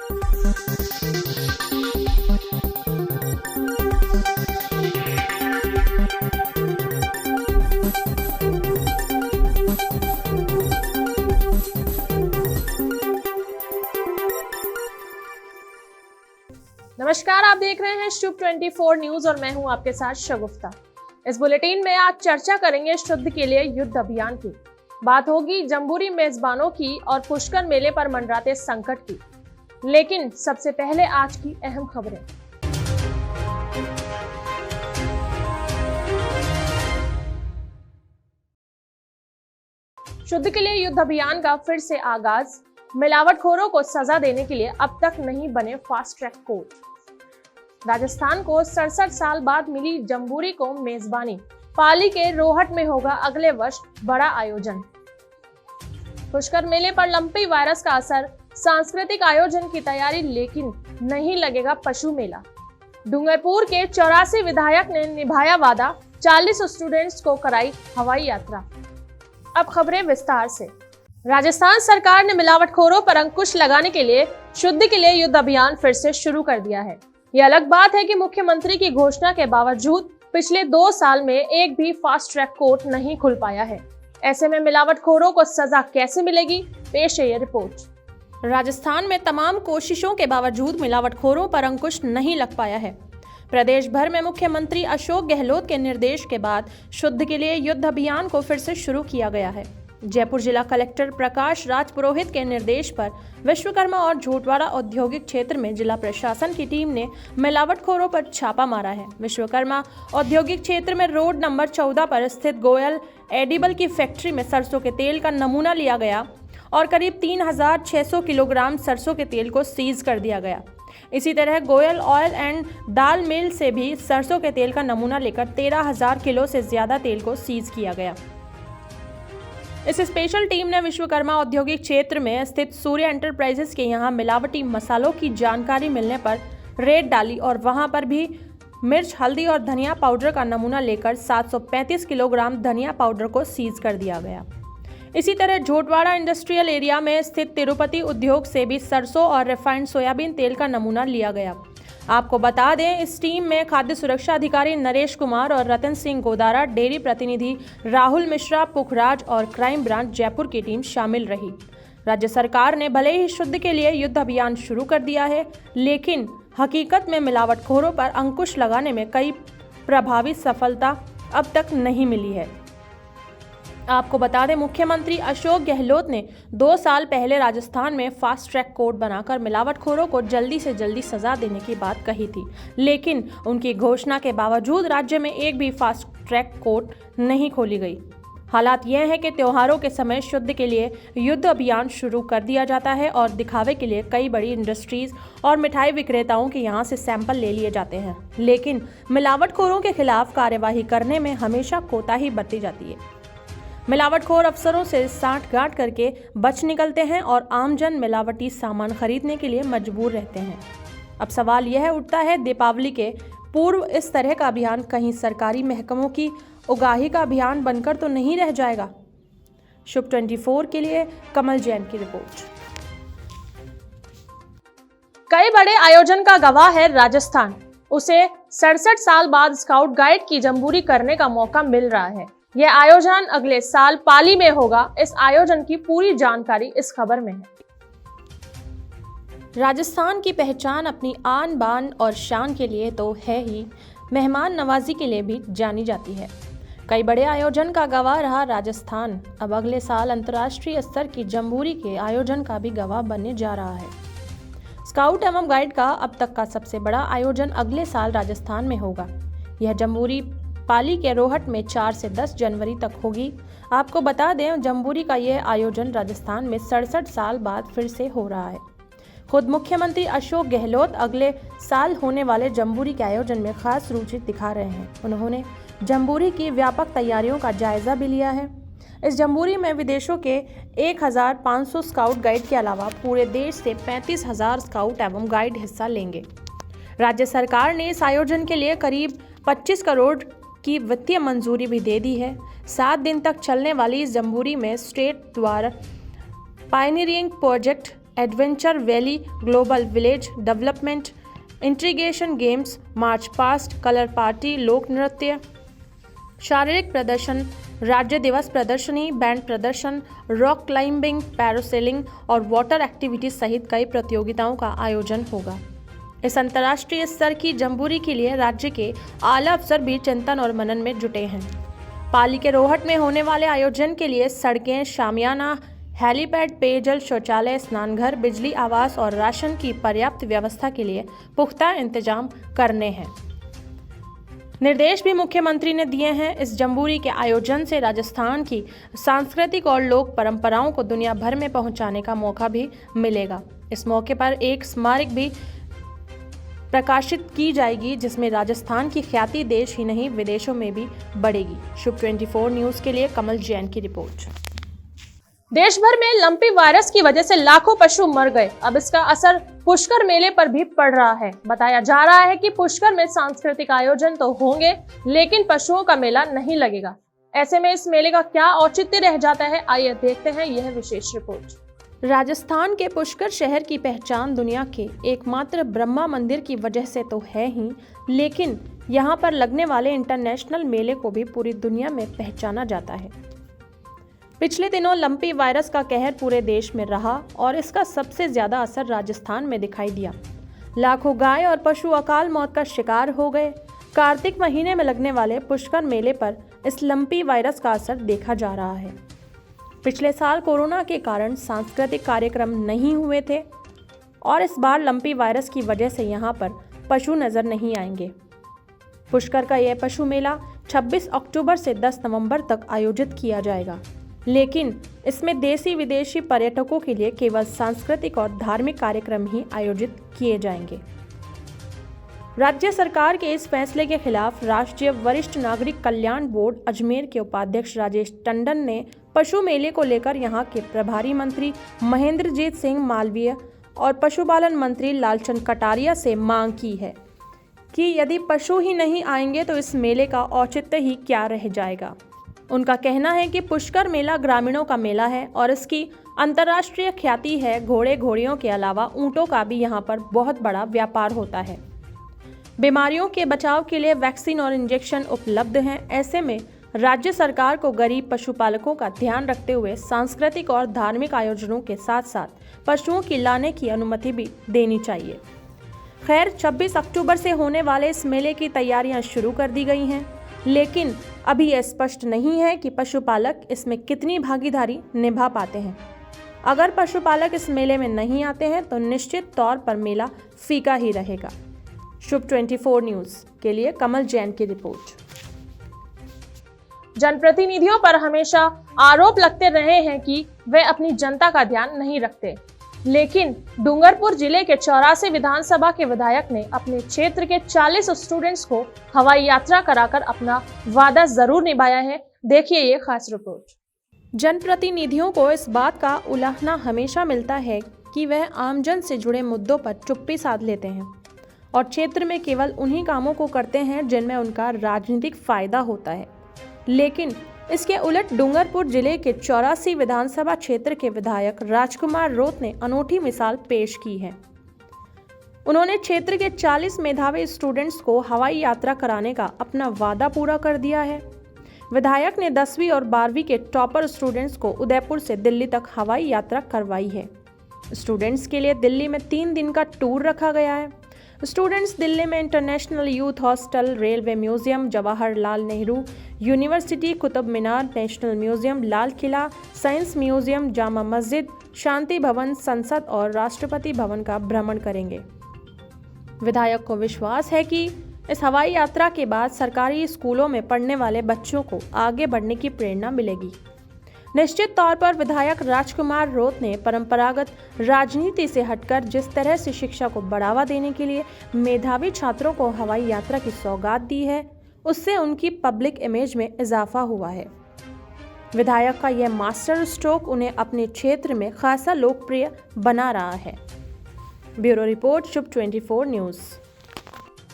नमस्कार, आप देख रहे हैं शुभ 24 न्यूज और मैं हूं आपके साथ शगुफ्ता। इस बुलेटिन में आज चर्चा करेंगे शुद्ध के लिए युद्ध अभियान की। बात होगी जम्बूरी मेजबानों की और पुष्कर मेले पर मंडराते संकट की। लेकिन सबसे पहले आज की अहम खबरें। शुद्ध के लिए युद्ध अभियान का फिर से आगाज। मिलावटखोरों को सजा देने के लिए अब तक नहीं बने फास्ट ट्रैक कोर्ट। राजस्थान को 67 साल बाद मिली जम्बूरी को मेजबानी। पाली के रोहट में होगा अगले वर्ष बड़ा आयोजन। पुष्कर मेले पर लंपी वायरस का असर, सांस्कृतिक आयोजन की तैयारी लेकिन नहीं लगेगा पशु मेला। डूंगरपुर के 84 विधायक ने निभाया वादा, 40 स्टूडेंट्स को कराई हवाई यात्रा। अब खबरें विस्तार से। राजस्थान सरकार ने मिलावटखोरों पर अंकुश लगाने के लिए शुद्ध के लिए युद्ध अभियान फिर से शुरू कर दिया है। ये अलग बात है कि मुख्यमंत्री की घोषणा के बावजूद पिछले 2 साल में एक भी फास्ट ट्रैक कोर्ट नहीं खुल पाया है। ऐसे में मिलावटखोरों को सजा कैसे मिलेगी, पेश है ये रिपोर्ट। राजस्थान में तमाम कोशिशों के बावजूद मिलावटखोरों पर अंकुश नहीं लग पाया है। प्रदेश भर में मुख्यमंत्री अशोक गहलोत के निर्देश के बाद शुद्ध के लिए युद्ध अभियान को फिर से शुरू किया गया है। जयपुर जिला कलेक्टर प्रकाश राज पुरोहित के निर्देश पर विश्वकर्मा और झोटवाड़ा औद्योगिक क्षेत्र में जिला प्रशासन की टीम ने मिलावटखोरों पर छापा मारा है। विश्वकर्मा औद्योगिक क्षेत्र में रोड नंबर 14 पर स्थित गोयल एडिबल की फैक्ट्री में सरसों के तेल का नमूना लिया गया और करीब 3600 किलोग्राम सरसों के तेल को सीज कर दिया गया। इसी तरह गोयल ऑयल एंड दाल मिल से भी सरसों के तेल का नमूना लेकर 13,000 किलो से ज्यादा तेल को सीज किया गया। इस स्पेशल टीम ने विश्वकर्मा औद्योगिक क्षेत्र में स्थित सूर्य एंटरप्राइजेस के यहाँ मिलावटी मसालों की जानकारी मिलने पर रेड डाली और वहां पर भी मिर्च, हल्दी और धनिया पाउडर का नमूना लेकर 735 किलोग्राम धनिया पाउडर को सीज कर दिया गया। इसी तरह झोटवाड़ा इंडस्ट्रियल एरिया में स्थित तिरुपति उद्योग से भी सरसों और रिफाइंड सोयाबीन तेल का नमूना लिया गया। आपको बता दें, इस टीम में खाद्य सुरक्षा अधिकारी नरेश कुमार और रतन सिंह गोदारा, डेयरी प्रतिनिधि राहुल मिश्रा, पुखराज और क्राइम ब्रांच जयपुर की टीम शामिल रही। राज्य सरकार ने भले ही शुद्ध के लिए युद्ध अभियान शुरू कर दिया है, लेकिन हकीकत में मिलावटखोरों पर अंकुश लगाने में कई प्रभावी सफलता अब तक नहीं मिली है। आपको बता दें, मुख्यमंत्री अशोक गहलोत ने 2 साल पहले राजस्थान में फास्ट ट्रैक कोर्ट बनाकर मिलावटखोरों को जल्दी से जल्दी सजा देने की बात कही थी, लेकिन उनकी घोषणा के बावजूद राज्य में एक भी फास्ट ट्रैक कोर्ट नहीं खोली गई। हालात यह है कि त्योहारों के समय शुद्ध के लिए युद्ध अभियान शुरू कर दिया जाता है और दिखावे के लिए कई बड़ी इंडस्ट्रीज और मिठाई विक्रेताओं के यहाँ से सैंपल ले लिए जाते हैं, लेकिन मिलावटखोरों के खिलाफ कार्यवाही करने में हमेशा कोताही बरती जाती है। मिलावटखोर अफसरों से साठगांठ करके बच निकलते हैं और आमजन मिलावटी सामान खरीदने के लिए मजबूर रहते हैं। अब सवाल यह उठता है, दीपावली के पूर्व इस तरह का अभियान कहीं सरकारी महकमों की उगाही का अभियान बनकर तो नहीं रह जाएगा। शुभ 24 के लिए कमल जैन की रिपोर्ट। कई बड़े आयोजन का गवाह है राजस्थान। उसे 67 साल बाद स्काउट गाइड की जम्बूरी करने का मौका मिल रहा है। यह आयोजन अगले साल पाली में होगा। इस आयोजन की पूरी जानकारी इस खबर में है। राजस्थान की पहचान अपनी आन बान और शान के लिए तो है ही, मेहमान नवाजी के लिए भी जानी जाती है। कई बड़े आयोजन का गवाह रहा राजस्थान। अब अगले साल अंतर्राष्ट्रीय स्तर की जम्बूरी के आयोजन का भी गवाह बनने जा रहा है। स्काउट एवं गाइड का अब तक का सबसे बड़ा आयोजन अगले साल राजस्थान में होगा। यह जम्बूरी पाली के रोहट में 4 से 10 जनवरी तक होगी। आपको बता दें, जम्बूरी का यह आयोजन राजस्थान में 67 साल बाद फिर से हो रहा है। खुद मुख्यमंत्री अशोक गहलोत अगले साल होने वाले जम्बूरी के आयोजन में खास रुचि दिखा रहे हैं। उन्होंने जम्बूरी की व्यापक तैयारियों का जायजा भी लिया है। इस जम्बूरी में विदेशों के 1500 स्काउट गाइड के अलावा पूरे देश से 35,000 स्काउट एवं गाइड हिस्सा लेंगे। राज्य सरकार ने इस आयोजन के लिए करीब 25 करोड़ की वित्तीय मंजूरी भी दे दी है। 7 दिन तक चलने वाली इस जम्बूरी में स्टेट द्वारा pioneering project adventure valley, global village development, integration games, march past, colour party, लोक नृत्य, शारीरिक प्रदर्शन, राज्य दिवस प्रदर्शनी, बैंड प्रदर्शन, रॉक क्लाइंबिंग, पैरासेलिंग और वाटर एक्टिविटीज सहित कई प्रतियोगिताओं का आयोजन होगा। इस अंतर्राष्ट्रीय स्तर की जम्बूरी के लिए राज्य के आला अफसर भी चिंतन और मनन में जुटे हैं। पाली के रोहट में होने वाले आयोजन के लिए सड़कें, शामियाना, हेलीपैड, पेयजल, शौचालय, स्नानघर, बिजली, आवास और राशन की पर्याप्त व्यवस्था के लिए पुख्ता इंतजाम करने हैं। निर्देश भी मुख्यमंत्री ने दिए हैं। इस जम्बूरी के आयोजन से राजस्थान की सांस्कृतिक और लोक परंपराओं को दुनिया भर में पहुंचाने का मौका भी मिलेगा। इस मौके पर एक स्मारक भी प्रकाशित की जाएगी, जिसमें राजस्थान की ख्याति देश ही नहीं विदेशों में भी बढ़ेगी। शुभ 24 न्यूज के लिए कमल जैन की रिपोर्ट। देश भर में लंपी वायरस की वजह से लाखों पशु मर गए। अब इसका असर पुष्कर मेले पर भी पड़ रहा है। बताया जा रहा है कि पुष्कर में सांस्कृतिक आयोजन तो होंगे, लेकिन पशुओं का मेला नहीं लगेगा। ऐसे में इस मेले का क्या औचित्य रह जाता है, आइए देखते हैं यह विशेष रिपोर्ट। राजस्थान के पुष्कर शहर की पहचान दुनिया के एकमात्र ब्रह्मा मंदिर की वजह से तो है ही, लेकिन यहाँ पर लगने वाले इंटरनेशनल मेले को भी पूरी दुनिया में पहचाना जाता है। पिछले दिनों लंपी वायरस का कहर पूरे देश में रहा और इसका सबसे ज्यादा असर राजस्थान में दिखाई दिया। लाखों गाय और पशु अकाल मौत का शिकार हो गए। कार्तिक महीने में लगने वाले पुष्कर मेले पर इस लंपी वायरस का असर देखा जा रहा है। पिछले साल कोरोना के कारण सांस्कृतिक कार्यक्रम नहीं हुए थे और इस बार लंपी वायरस की वजह से यहाँ पर पशु नजर नहीं आएंगे। पुष्कर का यह पशु मेला 26 अक्टूबर से 10 नवंबर तक आयोजित किया जाएगा, लेकिन इसमें देसी विदेशी पर्यटकों के लिए केवल सांस्कृतिक और धार्मिक कार्यक्रम ही आयोजित किए जाएंगे। राज्य सरकार के इस फैसले के खिलाफ राष्ट्रीय वरिष्ठ नागरिक कल्याण बोर्ड अजमेर के उपाध्यक्ष राजेश टंडन ने पशु मेले को लेकर यहां के प्रभारी मंत्री महेंद्रजीत सिंह मालवीय और पशुपालन मंत्री लालचंद कटारिया से मांग की है कि यदि पशु ही नहीं आएंगे तो इस मेले का औचित्य ही क्या रह जाएगा। उनका कहना है कि पुष्कर मेला ग्रामीणों का मेला है और इसकी अंतर्राष्ट्रीय ख्याति है। घोड़े घोड़ियों के अलावा ऊंटों का भी यहाँ पर बहुत बड़ा व्यापार होता है। बीमारियों के बचाव के लिए वैक्सीन और इंजेक्शन उपलब्ध हैं। ऐसे में राज्य सरकार को गरीब पशुपालकों का ध्यान रखते हुए सांस्कृतिक और धार्मिक आयोजनों के साथ साथ पशुओं की लाने की अनुमति भी देनी चाहिए। खैर, 26 अक्टूबर से होने वाले इस मेले की तैयारियां शुरू कर दी गई हैं, लेकिन अभी यह स्पष्ट नहीं है कि पशुपालक इसमें कितनी भागीदारी निभा पाते हैं। अगर पशुपालक इस मेले में नहीं आते हैं तो निश्चित तौर पर मेला फीका ही रहेगा। शुभ 24 न्यूज के लिए कमल जैन की रिपोर्ट। जनप्रतिनिधियों पर हमेशा आरोप लगते रहे हैं कि वे अपनी जनता का ध्यान नहीं रखते, लेकिन डूंगरपुर जिले के 84 विधानसभा के विधायक ने अपने क्षेत्र के 40 स्टूडेंट्स को हवाई यात्रा कराकर अपना वादा जरूर निभाया है। देखिए ये खास रिपोर्ट। जनप्रतिनिधियों को इस बात का उलाहना हमेशा मिलता है कि वह आमजन से जुड़े मुद्दों पर चुप्पी साध लेते हैं और क्षेत्र में केवल उन्हीं कामों को करते हैं जिनमें उनका राजनीतिक फायदा होता है। लेकिन इसके उलट डूंगरपुर जिले के 84 विधानसभा क्षेत्र के विधायक राजकुमार रोत ने अनोखी मिसाल पेश की है। उन्होंने क्षेत्र के 40 मेधावी स्टूडेंट्स को हवाई यात्रा कराने का अपना वादा पूरा कर दिया है। विधायक ने 10वीं और 12वीं के टॉपर स्टूडेंट्स को उदयपुर से दिल्ली तक हवाई यात्रा करवाई है। स्टूडेंट्स के लिए दिल्ली में 3 दिन का टूर रखा गया है। स्टूडेंट्स दिल्ली में international youth hostel, railway museum, Jawaharlal Nehru university, Qutub Minar, national museum, Lal Qila, science museum, Jama Masjid, Shanti भवन, संसद और राष्ट्रपति भवन का भ्रमण करेंगे। विधायक को विश्वास है कि इस हवाई यात्रा के बाद सरकारी स्कूलों में पढ़ने वाले बच्चों को आगे बढ़ने की प्रेरणा मिलेगी। निश्चित तौर पर विधायक राजकुमार रोत ने परंपरागत राजनीति से हटकर जिस तरह से शिक्षा को बढ़ावा देने के लिए मेधावी छात्रों को हवाई यात्रा की सौगात दी है, उससे उनकी पब्लिक इमेज में इजाफा हुआ है। विधायक का यह मास्टर स्ट्रोक उन्हें अपने क्षेत्र में खासा लोकप्रिय बना रहा है। ब्यूरो रिपोर्ट, शुभ 24 न्यूज।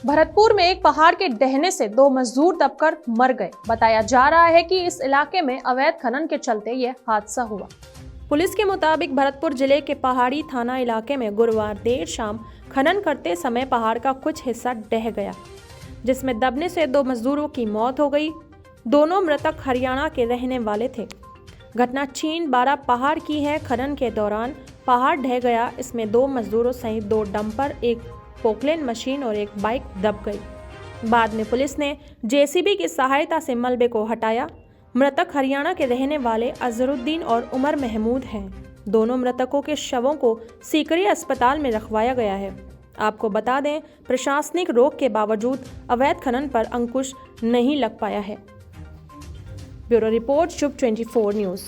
भरतपुर में एक पहाड़ के ढहने से 2 मजदूर दबकर मर गए। बताया जा रहा है कि इस इलाके में अवैध खनन के चलते यह हादसा हुआ। पुलिस के मुताबिक भरतपुर जिले के पहाड़ी थाना इलाके में गुरुवार देर शाम खनन करते समय पहाड़ का कुछ हिस्सा ढह गया, जिसमें दबने से 2 मजदूरों की मौत हो गई। दोनों मृतक हरियाणा के रहने वाले थे। घटना चीन 12 पहाड़ की है। खनन के दौरान पहाड़ ढह गया। इसमें 2 मजदूरों सहित 2 डंपर, एक पोकलेन मशीन और एक बाइक दब गई। बाद में पुलिस ने जेसीबी की सहायता से मलबे को हटाया। मृतक हरियाणा के रहने वाले अजहरुद्दीन और उमर महमूद हैं। दोनों मृतकों के शवों को सीकरी अस्पताल में रखवाया गया है। आपको बता दें, प्रशासनिक रोक के बावजूद अवैध खनन पर अंकुश नहीं लग पाया है। ब्यूरो रिपोर्ट, शुभ 24 न्यूज।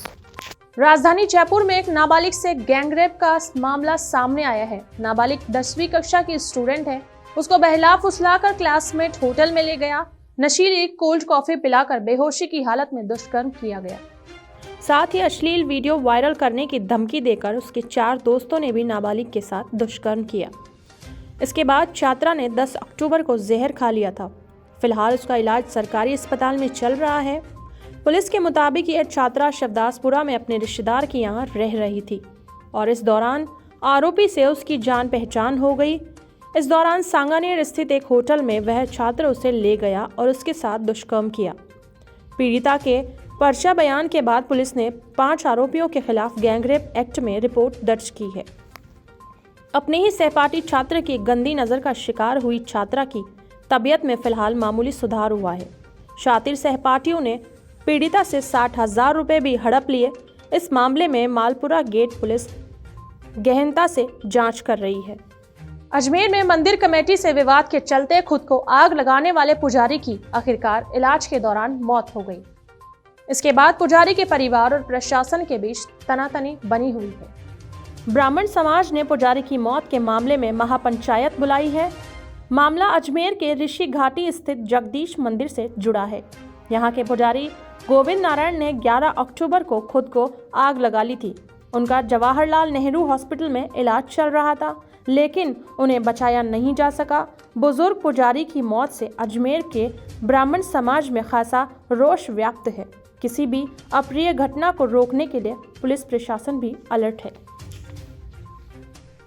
राजधानी जयपुर में एक नाबालिग से गैंगरेप का मामला सामने आया है। नाबालिग 10वीं कक्षा की स्टूडेंट है। उसको बहला फुसलाकर क्लासमेट होटल में ले गया। नशीली कोल्ड कॉफी पिलाकर बेहोशी की हालत में दुष्कर्म किया गया। साथ ही अश्लील वीडियो वायरल करने की धमकी देकर उसके 4 दोस्तों ने भी नाबालिग के साथ दुष्कर्म किया। इसके बाद छात्रा ने 10 अक्टूबर को जहर खा लिया था। फिलहाल उसका इलाज सरकारी अस्पताल में चल रहा है। पुलिस के मुताबिक यह छात्रा शिवदासपुरा में अपने रिश्तेदार के यहाँ रह रही थी और इस दौरान आरोपी से उसकी जान पहचान हो गई। इस दौरान सांगानेर स्थित एक होटल में वह छात्र उसे ले गया और उसके साथ दुष्कर्म किया। पीड़िता के पर्चा बयान के बाद पुलिस ने 5 आरोपियों के खिलाफ गैंगरेप एक्ट में रिपोर्ट दर्ज की है। अपने ही सहपाठी छात्र की गंदी नज़र का शिकार हुई छात्रा की तबीयत में फिलहाल मामूली सुधार हुआ है। शातिर सहपाठियों ने पीड़िता से 60,000 रुपये भी हड़प लिए। इस मामले में मालपुरा गेट पुलिस गहनता से जांच कर रही है। अजमेर में मंदिर कमेटी से विवाद के चलते खुद को आग लगाने वाले पुजारी की आखिरकार इलाज के दौरान मौत हो गई। इसके बाद पुजारी के परिवार और प्रशासन के बीच तनातनी बनी हुई है। ब्राह्मण समाज ने पुजारी की मौत के मामले में महापंचायत बुलाई है। मामला अजमेर के ऋषि घाटी स्थित जगदीश मंदिर से जुड़ा है। यहाँ के पुजारी गोविंद नारायण ने 11 अक्टूबर को खुद को आग लगा ली थी। उनका जवाहरलाल नेहरू हॉस्पिटल में इलाज चल रहा था, लेकिन उन्हें बचाया नहीं जा सका। बुजुर्ग पुजारी की मौत से अजमेर के ब्राह्मण समाज में खासा रोष व्याप्त है। किसी भी अप्रिय घटना को रोकने के लिए पुलिस प्रशासन भी अलर्ट है।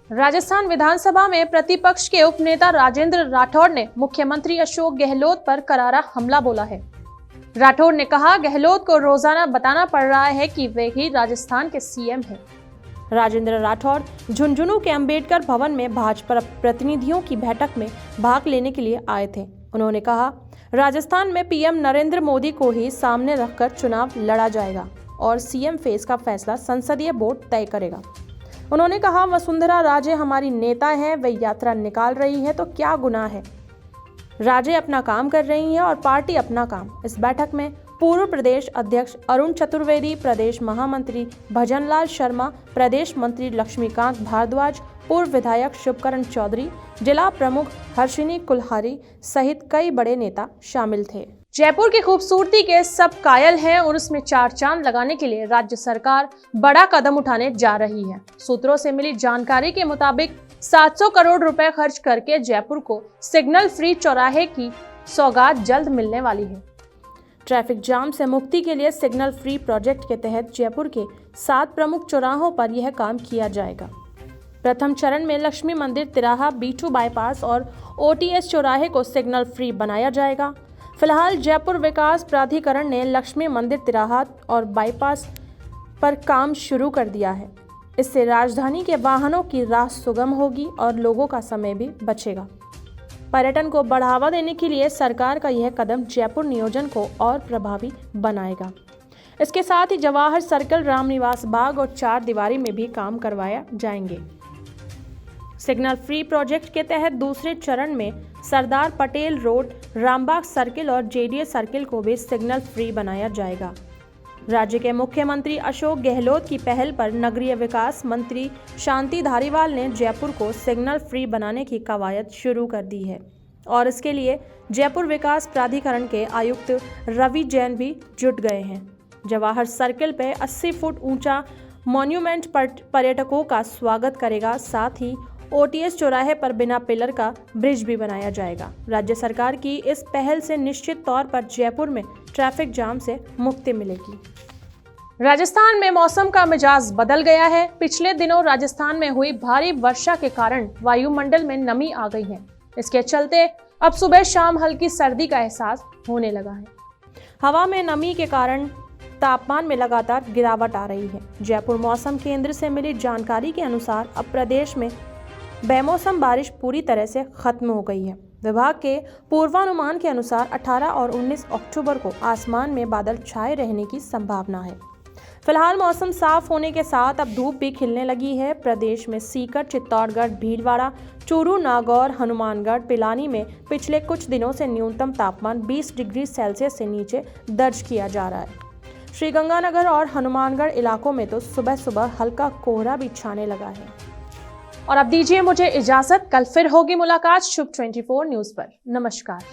राजस्थान विधानसभा में प्रतिपक्ष के उपनेता राजेंद्र राठौड़ ने मुख्यमंत्री अशोक गहलोत पर करारा हमला बोला है। राठौड़ ने कहा, गहलोत को रोजाना बताना पड़ रहा है कि वे ही राजस्थान के सीएम हैं। राजेंद्र राठौड़ झुंझुनू के अंबेडकर भवन में भाजपा प्रतिनिधियों की बैठक में भाग लेने के लिए आए थे। उन्होंने कहा, राजस्थान में पीएम नरेंद्र मोदी को ही सामने रखकर चुनाव लड़ा जाएगा और सीएम फेस का फैसला संसदीय बोर्ड तय करेगा। उन्होंने कहा, वसुंधरा राजे हमारी नेता हैं, वे यात्रा निकाल रही है तो क्या गुनाह है। राजे अपना काम कर रही हैं और पार्टी अपना काम। इस बैठक में पूर्व प्रदेश अध्यक्ष अरुण चतुर्वेदी, प्रदेश महामंत्री भजनलाल शर्मा, प्रदेश मंत्री लक्ष्मीकांत भारद्वाज, पूर्व विधायक शुभकरण चौधरी, जिला प्रमुख हर्षिनी कुल्हारी सहित कई बड़े नेता शामिल थे। जयपुर की खूबसूरती के सब कायल हैं और उसमें 4 चांद लगाने के लिए राज्य सरकार बड़ा कदम उठाने जा रही है। सूत्रों से मिली जानकारी के मुताबिक 700 करोड़ रुपए खर्च करके जयपुर को सिग्नल फ्री चौराहे की सौगात जल्द मिलने वाली है। ट्रैफिक जाम से मुक्ति के लिए सिग्नल फ्री प्रोजेक्ट के तहत जयपुर के 7 प्रमुख चौराहों पर यह काम किया जाएगा। प्रथम चरण में लक्ष्मी मंदिर तिराहा, B2 बाईपास और OTS चौराहे को सिग्नल फ्री बनाया जाएगा। फिलहाल जयपुर विकास प्राधिकरण ने लक्ष्मी मंदिर तिराहा और बाईपास पर काम शुरू कर दिया है। इससे राजधानी के वाहनों की राह सुगम होगी और लोगों का समय भी बचेगा। पर्यटन को बढ़ावा देने के लिए सरकार का यह कदम जयपुर नियोजन को और प्रभावी बनाएगा। इसके साथ ही जवाहर सर्कल, रामनिवास बाग और 4 दीवारी में भी काम करवाया जाएंगे। सिग्नल फ्री प्रोजेक्ट के तहत दूसरे चरण में सरदार पटेल रोड, रामबाग सर्किल और JDA सर्किल को भी सिग्नल फ्री बनाया जाएगा। राज्य के मुख्यमंत्री अशोक गहलोत की पहल पर नगरीय विकास मंत्री शांति धारीवाल ने जयपुर को सिग्नल फ्री बनाने की कवायद शुरू कर दी है और इसके लिए जयपुर विकास प्राधिकरण के आयुक्त रवि जैन भी जुट गए हैं। जवाहर सर्किल पे 80 फुट ऊंचा मॉन्यूमेंट पर्यटकों का स्वागत करेगा। साथ ही OTS चौराहे पर बिना पिलर का ब्रिज भी बनाया जाएगा। राज्य सरकार की इस पहल से निश्चित तौर पर जयपुर में ट्रैफिक जाम से मुक्ति मिलेगी। राजस्थान में मौसम का मिजाज बदल गया है। पिछले दिनों राजस्थान में हुई भारी वर्षा के कारण वायुमंडल में नमी आ गई है। इसके चलते अब सुबह शाम हल्की सर्दी का एहसास होने लगा है। हवा में नमी के कारण तापमान में लगातार गिरावट आ रही है। जयपुर मौसम केंद्र से मिली जानकारी के अनुसार अब प्रदेश में बेमौसम बारिश पूरी तरह से खत्म हो गई है। विभाग के पूर्वानुमान के अनुसार 18 और 19 अक्टूबर को आसमान में बादल छाए रहने की संभावना है। फिलहाल मौसम साफ होने के साथ अब धूप भी खिलने लगी है। प्रदेश में सीकर, चित्तौड़गढ़, भीलवाड़ा, चूरू, नागौर, हनुमानगढ़, पिलानी में पिछले कुछ दिनों से न्यूनतम तापमान 20 डिग्री सेल्सियस से नीचे दर्ज किया जा रहा है। श्रीगंगानगर और हनुमानगढ़ इलाकों में तो सुबह सुबह हल्का कोहरा भी छाने लगा है। और अब दीजिए मुझे इजाजत, कल फिर होगी मुलाकात शुभ 24 न्यूज पर। नमस्कार।